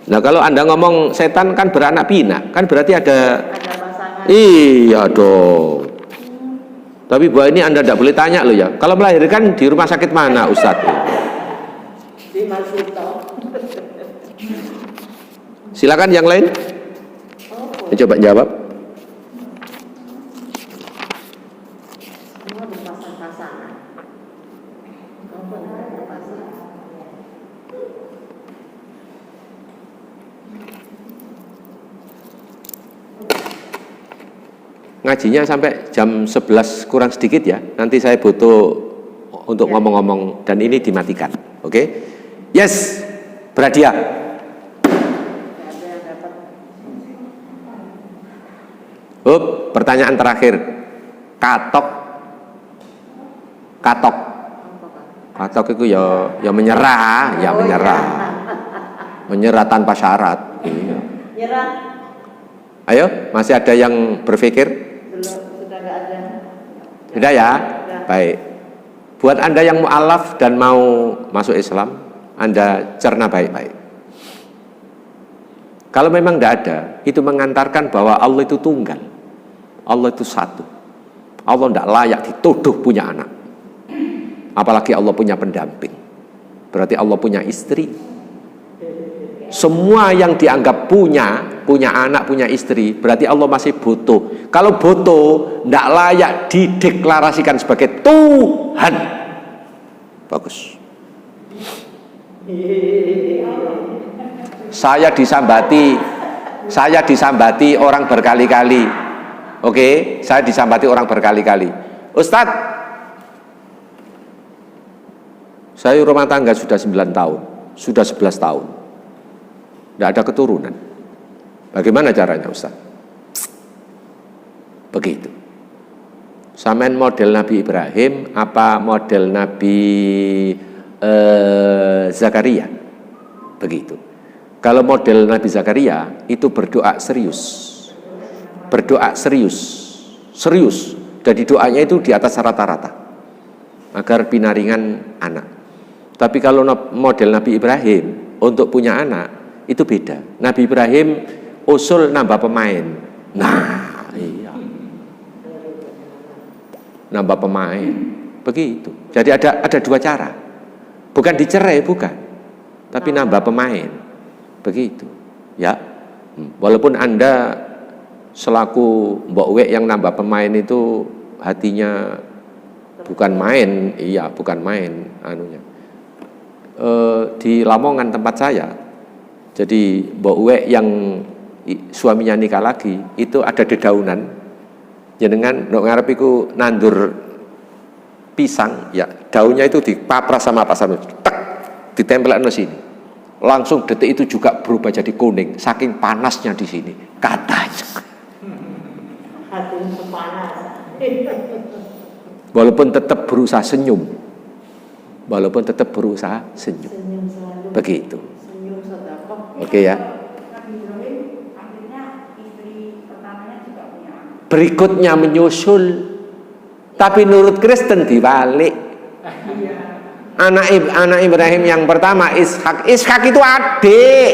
Nah, kalau Anda ngomong setan kan beranak pinak, kan berarti ada pasangan. Iya dong. Tapi bahwa ini Anda tidak boleh tanya loh ya. Kalau melahirkan di rumah sakit mana, Ustadz? Di Masito. Silakan yang lain. Coba jawab. Ngajinya sampai jam 11 kurang sedikit ya. Nanti saya butuh untuk ngomong-ngomong dan ini dimatikan. Oke? Yes, Bradia. Pertanyaan terakhir. Katok itu ya menyerah, menyerah tanpa syarat. Iya. Nyerah. Ayo, masih ada yang berpikir? Sudah nggak ada. Sudah ya? Baik. Buat Anda yang mu'alaf dan mau masuk Islam, Anda cerna baik-baik. Kalau memang tidak ada, itu mengantarkan bahwa Allah itu tunggal. Allah itu satu. Allah tidak layak dituduh punya anak. Apalagi Allah punya pendamping. Berarti Allah punya istri. Semua yang dianggap punya anak, punya istri, berarti Allah masih butuh. Kalau butuh, tidak layak dideklarasikan sebagai Tuhan. Bagus. Saya disambati orang berkali-kali. Oke, saya disambati orang berkali-kali. Ustadz, saya rumah tangga sudah 9 tahun, sudah 11 tahun. Tidak ada keturunan. Bagaimana caranya Ustaz? Begitu. Samain model Nabi Ibrahim apa model Nabi Zakaria? Begitu. Kalau model Nabi Zakaria itu berdoa serius. Berdoa serius. Jadi doanya itu di atas rata-rata agar pinaringan anak. Tapi kalau model Nabi Ibrahim untuk punya anak itu beda. Nabi Ibrahim usul nambah pemain. Nah, iya. Nambah pemain. Begitu. Jadi ada dua cara. Bukan dicerai, bukan. Tapi nambah pemain. Begitu. Ya. Walaupun Anda selaku Mbok Wek yang nambah pemain itu hatinya bukan main, iya, bukan main anunya. Di Lamongan tempat saya, jadi Mbok Uwek yang suaminya nikah lagi itu ada dedaunan jenengan ngarep iku nandur pisang ya, daunnya itu dipapras sama pasan tek ditempelkan di sini, langsung detik itu juga berubah jadi kuning saking panasnya di sini katanya. Hatinya panas. Walaupun tetap berusaha senyum. Begitu. Oke ya. Berikutnya menyusul. Tapi menurut Kristen dibalik. Anak Ibrahim yang pertama Ishak. Ishak itu adik.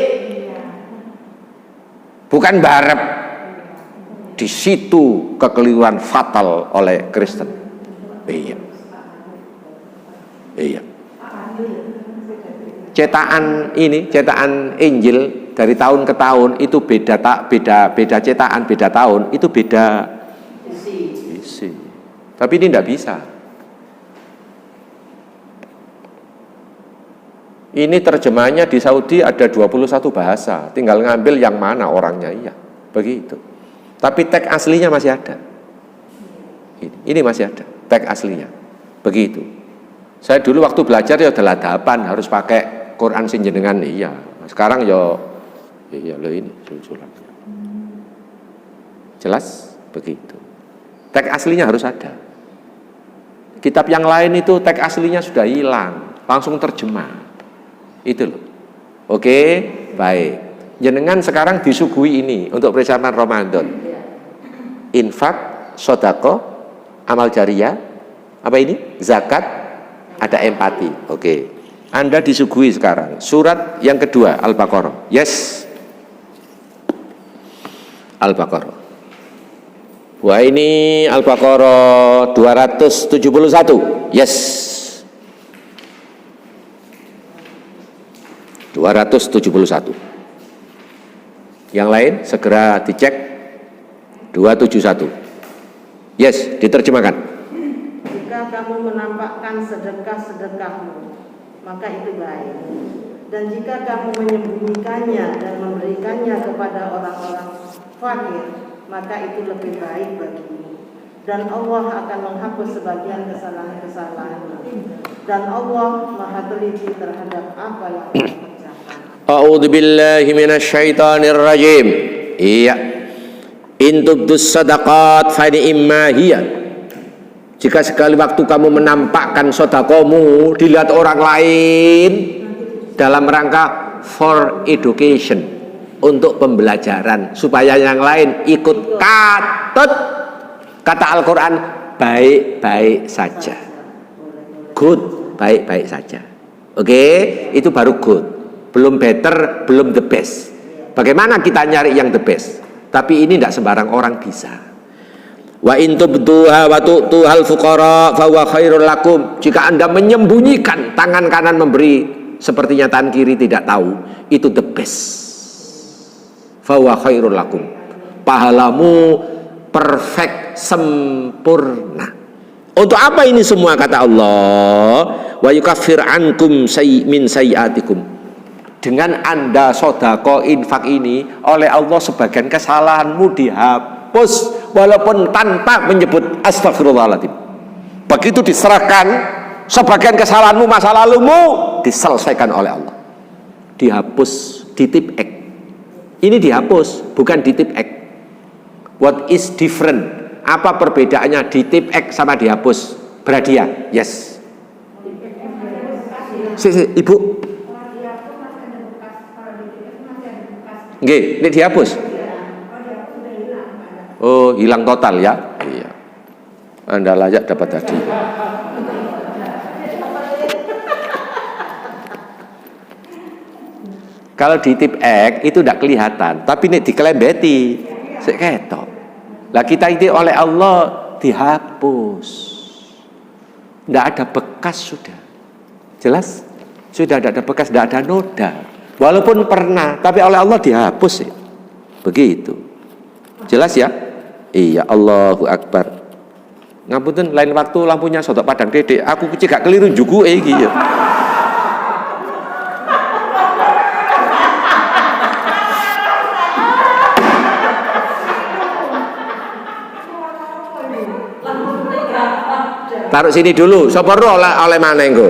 Bukan barep. Di situ kekeliruan fatal oleh Kristen. Iya. Cetakan Injil dari tahun ke tahun itu beda cetakan, beda tahun, itu beda isi. Tapi ini tidak bisa. Ini terjemahannya di Saudi ada 21 bahasa, tinggal ngambil yang mana orangnya, iya. Begitu. Tapi teks aslinya masih ada. Ini masih ada, teks aslinya. Begitu. Saya dulu waktu belajar ya 8 harus pakai Quran sinjenengan, iya. Sekarang ya iya loh ini susulan. Jelas begitu. Teks aslinya harus ada. Kitab yang lain itu teks aslinya sudah hilang, langsung terjemah. Itu loh. Oke, baik. Jenengan sekarang disuguhi ini untuk persiapan Ramadan. Infak, sedekah, amal jariyah, apa ini? Zakat, ada empati. Oke. Anda disuguhi sekarang surat yang kedua Al-Baqarah. Yes. Al-Baqarah. Wah, ini Al-Baqarah 271. Yes. 271. Yang lain segera dicek. 271. Yes, diterjemahkan. Jika kamu menampakkan sedekah-sedekahmu, maka itu baik. Dan jika kamu menyembunyikannya dan memberikannya kepada orang-orang fakir, maka itu lebih baik bagimu. Dan Allah akan menghapus sebagian kesalahan-kesalahanmu. Dan Allah Maha teliti terhadap apa yang kamu kerjakan. A'udzu billahi minasyaitonir rajim. Iya. In tubdus sadaqat fa ni'ma hiya. Jika sekali waktu kamu menampakkan sedekahmu dilihat orang lain dalam rangka for education, untuk pembelajaran supaya yang lain ikut katut. Kata Al-Quran, baik-baik saja. Good, baik-baik saja. Oke, itu baru good. Belum better, belum the best. Bagaimana kita nyari yang the best? Tapi ini tidak sembarang orang bisa. Wa in tubduha wa tu'tuhal fuqara fa huwa khairul lakum. Jika Anda menyembunyikan, tangan kanan memberi sepertinya tangan kiri tidak tahu, itu the best. Fa huwa khairul lakum. Pahalamu perfect, sempurna. Untuk apa ini semua? Kata Allah, wa yukaffir ankum min sayyiatikum. Dengan Anda sedekah infak ini, oleh Allah sebagian kesalahanmu dihapus walaupun tanpa menyebut astagfirullahaladzim. Begitu diserahkan, sebagian kesalahanmu masa lalumu diselesaikan oleh Allah, dihapus, ditip X. Ini dihapus, bukan ditip X. What is different? Apa perbedaannya ditip X sama dihapus? Berhadiah? Yes. Ibu. Nggih, ini dihapus. Oh, hilang total ya? Iya. Anda layak dapat hadiah. Kalau ditip X itu tidak kelihatan, tapi ini dikelembeti. Sik ketok. Lah kita itu oleh Allah dihapus. Tidak ada bekas sudah. Jelas? Sudah tidak ada bekas, tidak ada noda. Walaupun pernah, tapi oleh Allah dihapus ya. Begitu. Jelas ya? Iya, Allahu Akbar. Ngapunten lain waktu lampunya sodok padang dedek, aku cegak keliru jugu iki ya. Taruh sini dulu, sopor oleh mana engko?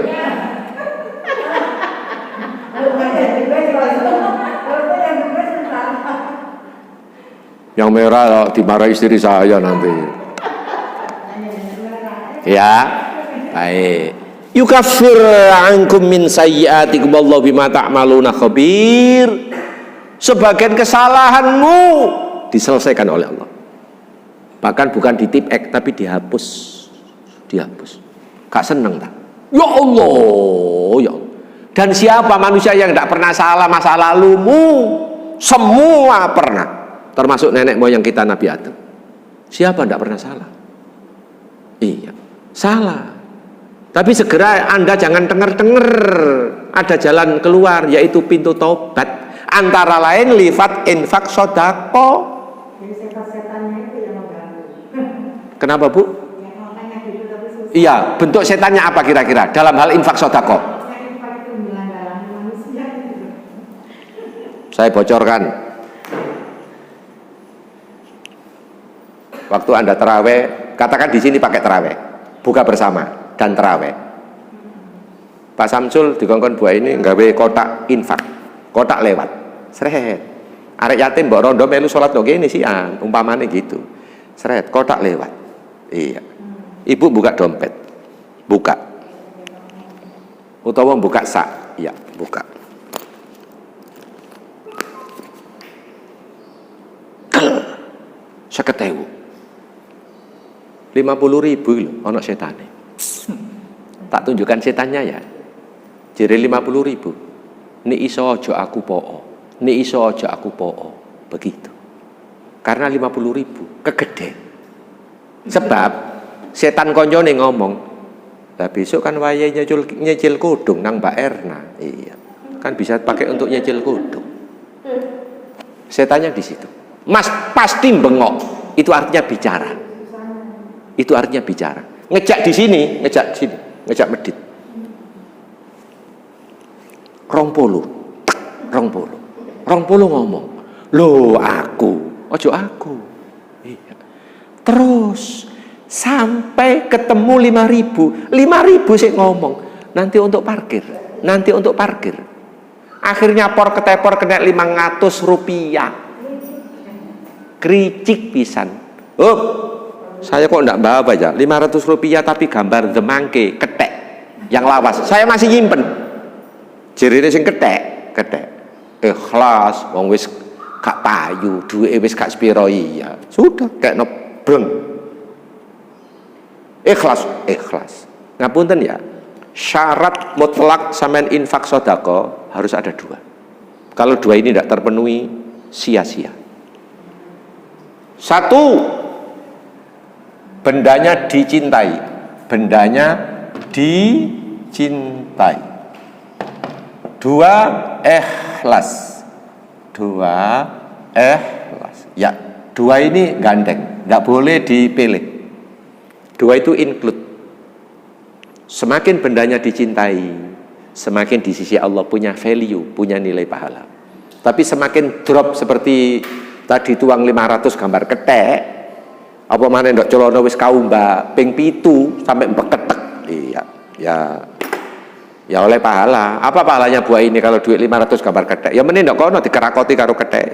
Yang merah dimarahi istri saya nanti. Ya, baik. Yukaffir ankum min sayyiatikum wallahu bima ta'maluna khabir. Sebagian kesalahanmu diselesaikan oleh Allah. Bahkan bukan ditip X tapi dihapus. Dihapus. Gak seneng tak? Ya Allah, ya Allah. Dan siapa manusia yang tidak pernah salah masa lalumu? Semua pernah. Termasuk nenek moyang kita Nabi Adam. Siapa tidak pernah salah? Iya, salah. Tapi segera Anda jangan denger-denger. Ada jalan keluar, yaitu pintu taubat. Antara lain lifat infak sodako. Kenapa Bu? Iya, bentuk setannya apa kira-kira dalam hal infak sodako? Saya bocorkan. Waktu Anda terawih, katakan di sini pakai terawih, buka bersama dan terawih. Pak Samsul dikongkon buah ini nggawe kotak infak, kotak lewat, seret. Arek yatim mbok rondo melu salat lho ngene sian, umpamane gitu. Seret, kotak lewat. Iya. Ibu buka dompet, buka. Utawa buka sak, ya buka. Seketewu. 50.000 loh, ono setane. Tak tunjukkan setannya ya. Jere 50.000. Ni iso aja aku poo. Ni iso aja aku poo. Begitu. Karena 50.000 kegede. Sebab setan koncone ngomong, lah besok kan wayahe nyicil kudung nang Mbak Erna. Iya. Kan bisa pakai untuk nyicil kudung. Setannya di situ. Mas pasti bengok. Itu artinya bicara. Itu artinya bicara. Ngejak di sini, ngejak sini, ngejak medit. Rong puluh ngomong. Loh aku, ojo ojo aku. Iya. Terus sampai ketemu 5.000 sih ngomong, nanti untuk parkir. Akhirnya por ketepor kena 500 rupiah. Kricik pisan. Saya kok enggak bawa aja 500 rupiah tapi gambar demangke ketek yang lawas. Saya masih nyimpen. Jerine sing ketek. Ikhlas, wong wis gak payu, duwe wis gak sepiro iya. Sudah kekno breng. Ikhlas. Ngapunten ya. Syarat mutlak sampean infak sedekah harus ada 2. Kalau 2 ini tidak terpenuhi, sia-sia. 1, bendanya dicintai. 2, ikhlas. Ya, 2 ini gandeng, nggak boleh dipilih. 2 itu include. Semakin bendanya dicintai, semakin di sisi Allah punya value, punya nilai pahala. Tapi semakin drop seperti tadi tuang 500 gambar ketek, apa mana ndok celono wis kaumba ping 7 sampai beketek. Iya, ya oleh pahala. Apa pahalanya buah ini kalau duit 500 gambar ketek? Ya mending ndok kono dikerakoti karo ketek.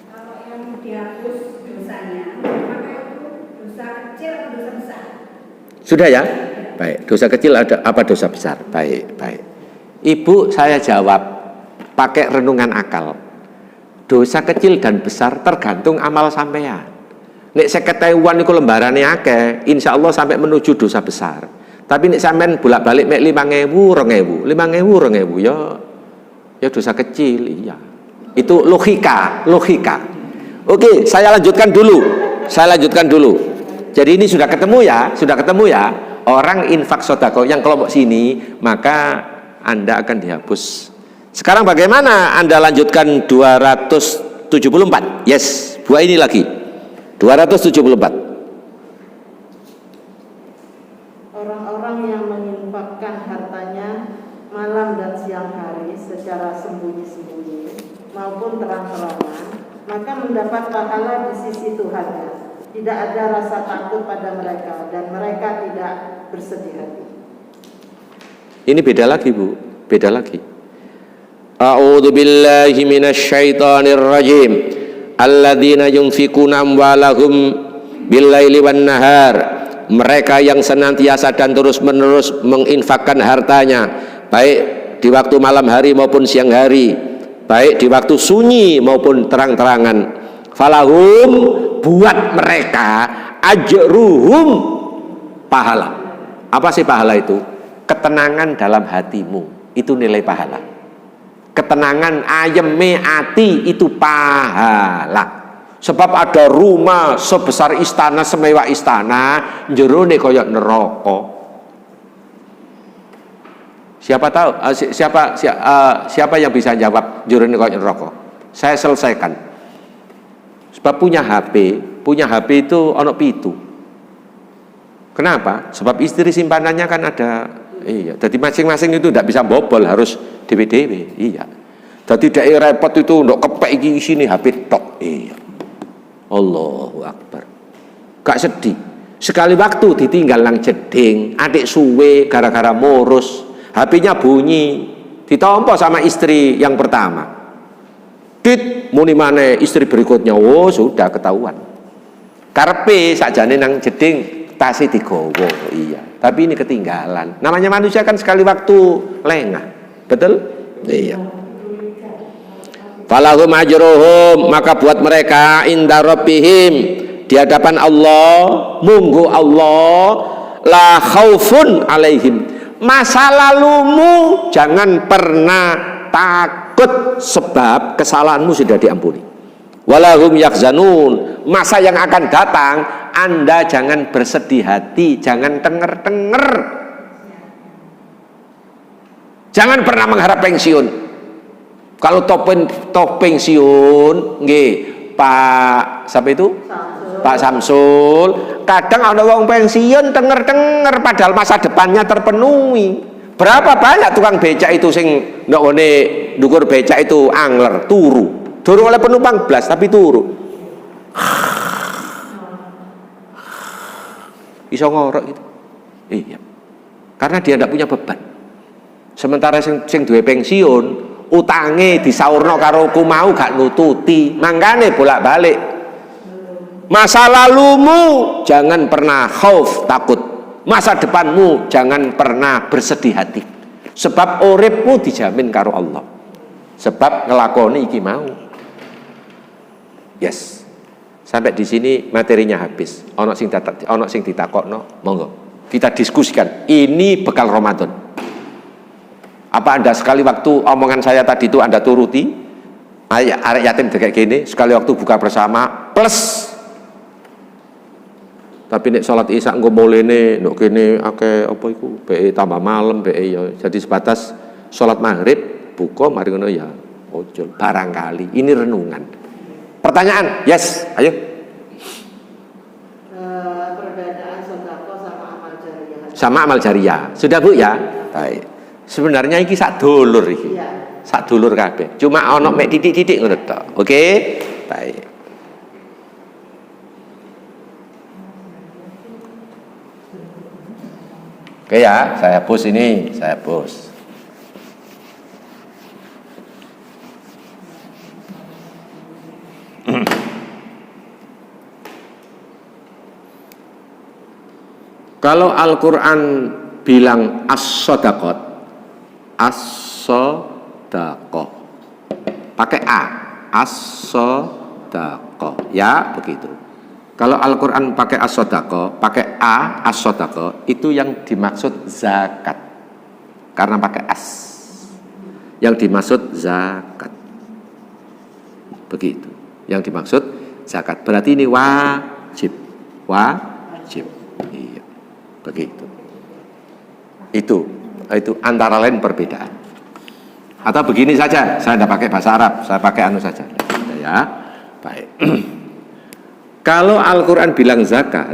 Kalau yang dihapus dosanya, maka itu dosa kecil atau dosa besar? Sudah ya? Baik, dosa kecil ada apa dosa besar? Baik. Ibu, saya jawab pakai renungan akal. Dosa kecil dan besar tergantung amal sampean. Nek 50.000 niku lembarane akeh, insyaallah sampai menuju dosa besar. Tapi nek sampean bolak-balik mek 5.000, 2.000 ya dosa kecil, iya. Itu logika. Oke, saya lanjutkan dulu. Jadi ini sudah ketemu ya. Orang infak sedekah yang kelompok sini, maka Anda akan dihapus. Sekarang bagaimana Anda lanjutkan 274? Yes, buah ini lagi. 274. Orang-orang yang menginfakkan hartanya malam dan siang hari secara sembunyi-sembunyi maupun terang-terangan, maka mendapat pahala di sisi Tuhannya. Tidak ada rasa takut pada mereka dan mereka tidak bersedih hati. Ini beda lagi, Bu. A'udzu billahi minasyaitonir rajim. Alladzina yunfikuna amwalahum bil-laili wan-nahar. Mereka yang senantiasa dan terus-menerus menginfakkan hartanya, baik di waktu malam hari maupun siang hari, baik di waktu sunyi maupun terang-terangan. Falahum, buat mereka ajruhum, pahala. Apa sih pahala itu? Ketenangan dalam hatimu, itu nilai pahala. Ketenangan ayeme ati itu pahala. Sebab ada rumah sebesar istana, semewah istana, jerone koyok neraka. Siapa tahu? Siapa yang bisa jawab jerone koyok neraka? Saya selesaikan. Sebab punya HP itu ono pitu. Kenapa? Sebab istri simpanannya kan ada. Iya, jadi masing-masing itu tidak bisa bobol, harus dewe-dewe. Iya. Jadi tidak repot itu untuk kepek iki sini HP tok. Iya. Allahu Akbar. Gak sedih. Sekali waktu ditinggal nang jeding, adik suwe gara-gara morus, HP-nya bunyi, ditompo sama istri yang pertama. Dit muni maneh istri berikutnya, oh sudah ketahuan. Karepe sakjane nang jeding tasih digowo, iya. Tapi ini ketinggalan. Namanya manusia kan sekali waktu lengah. Betul? Iya. Falahum ajruhum, maka buat mereka inda rabbihim, di hadapan Allah, munggu Allah, la khaufun alaihim. Masa lalumu jangan pernah takut sebab kesalahanmu sudah diampuni. Walahum yakzanun, masa yang akan datang Anda jangan bersedih hati, jangan tenger-tenger, jangan pernah mengharap pensiun. Kalau toh pensiun, nggih, Pak siapa itu? Samsul. Pak Samsul. Kadang ada wong pensiun tenger-tenger padahal masa depannya terpenuhi. Berapa banyak tukang becak itu sing ndokone ndukur becak itu angler, turu. Durung oleh penumpang blas tapi turu. Iso ngorok itu. Iya. Karena dia tidak punya beban. Sementara sing duwe pensiun, utange disaurno karo kumau gak nututi, mangkane bolak-balik. Masa lalumu jangan pernah khauf, takut. Masa depanmu jangan pernah bersedih hati. Sebab uripmu dijamin karo Allah. Sebab ngelakoni iki mau. Yes. Sampai di sini materinya habis. Ono sing ditakokno, monggo. Kita diskusikan. Ini bekal Ramadan. Apa Anda sekali waktu omongan saya tadi itu Anda turuti? Arek yatim kayak gini, sekali waktu buka bersama plus. Tapi nek salat Isya engko mulene nduk kene akeh apa iku, BE tambah malam, BE ya jadi sebatas salat maghrib buka mari ngono ya. Ojo barangkali ini renungan. Pertanyaan, yes, ayo. Perbedaan sedekah sama amal jariah. Sama amal jariah. Sudah Bu ya? Baik. Sebenarnya iki sak dulur iki. Iya. Sak dulur kabeh. Cuma ana mek titik-titik ngono tok. Oke? Baik. Oke ya, saya hapus ini, saya hapus. Kalau Al-Quran bilang as-sodaqot, as-sodaqoh, pakai A, as-sodaqoh, ya begitu. Kalau Al-Quran pakai as-sodaqoh, pakai A, as-sodaqoh, itu yang dimaksud zakat, karena pakai as, yang dimaksud zakat, begitu. Yang dimaksud zakat, berarti ini wajib, wajib. Begitu. Itu antara lain perbedaan. Atau begini saja, saya tidak pakai bahasa Arab, saya pakai anu saja. Ya, baik. Kalau Al-Quran bilang zakat,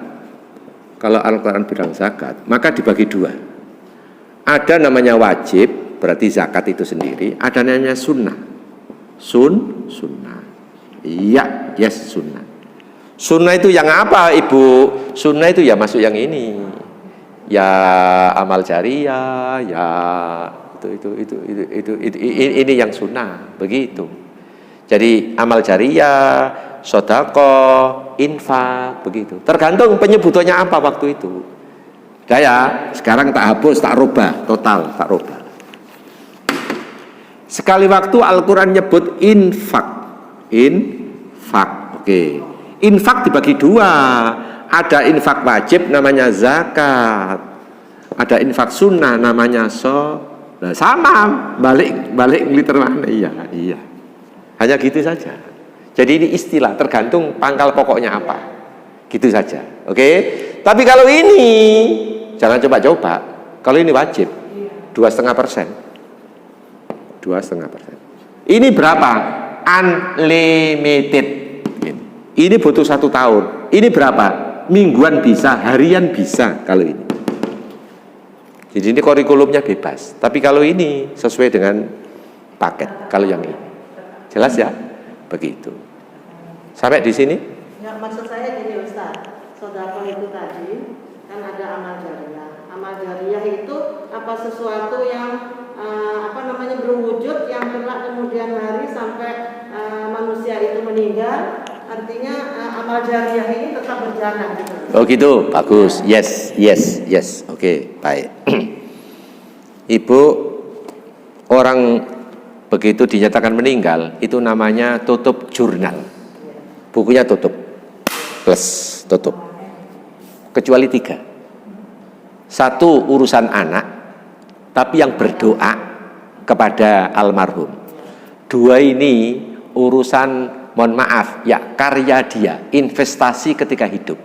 maka dibagi dua. Ada namanya wajib, berarti zakat itu sendiri. Ada namanya sunnah. Sunnah. Iya, yes, sunnah. Sunnah itu yang apa, Ibu? Sunnah itu ya masuk yang ini. Ya amal jariah, ya itu ini yang sunnah, begitu. Jadi amal jariah, sedekah, infak, begitu. Tergantung penyebutannya apa waktu itu. Saya sekarang tak hapus, tak rubah, total tak rubah. Sekali waktu Al-Quran nyebut infak, oke. Infak dibagi dua. Ada infak wajib namanya zakat, ada infak sunnah namanya nah, sama, balik liter mana? Iya. Hanya gitu saja. Jadi ini istilah, tergantung pangkal pokoknya apa. Gitu saja. Oke? Tapi kalau ini jangan coba-coba. Kalau ini wajib 2,5%. 2,5%. Ini berapa? Unlimited. Ini butuh 1 tahun. Ini berapa? Mingguan bisa, harian bisa kalau ini. Jadi ini kurikulumnya bebas. Tapi kalau ini sesuai dengan paket. Kalau yang ini, jelas ya, begitu. Sampai di sini? Ya, maksud saya gini Ustaz, sedekah itu tadi kan ada amal jariah. Amal jariah itu apa sesuatu yang berwujud yang kelak kemudian hari sampai manusia itu meninggal. Artinya amal jariah ini tetap berjalan gitu. Oh gitu, bagus. Yes. Oke, baik. Ibu, orang begitu dinyatakan meninggal, itu namanya tutup jurnal. Bukunya tutup. Plus, tutup. Kecuali 3. 1 urusan anak, tapi yang berdoa kepada almarhum. 2 ini urusan, mohon maaf, ya karya dia, investasi ketika hidup.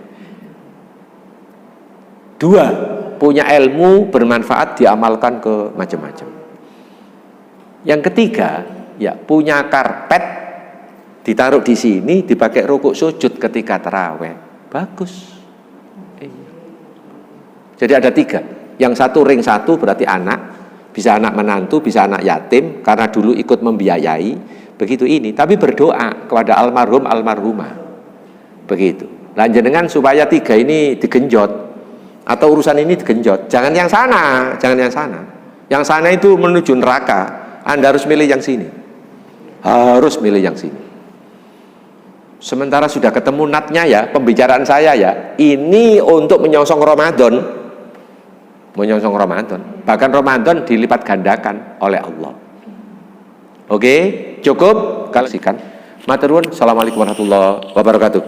2, punya ilmu bermanfaat diamalkan ke macam-macam. Yang ketiga, ya punya karpet ditaruh di sini, dipakai rukuk sujud ketika taraweh. Bagus. Jadi ada 3. Yang 1 ring 1 berarti anak, bisa anak menantu, bisa anak yatim, karena dulu ikut membiayai, begitu ini. Tapi berdoa kepada almarhum, almarhumah, begitu. Lanjengan supaya 3 ini digenjot, atau urusan ini digenjot. Jangan yang sana, jangan yang sana. Yang sana itu menuju neraka, Anda harus milih yang sini. Harus milih yang sini. Sementara sudah ketemu natnya ya, pembicaraan saya ya, ini untuk menyongsong Ramadan. Menyongsong Ramadan. Bahkan Ramadan dilipat gandakan oleh Allah. Oke, cukup. Kalau sikan. Matur nuwun. Assalamualaikum warahmatullahi wabarakatuh.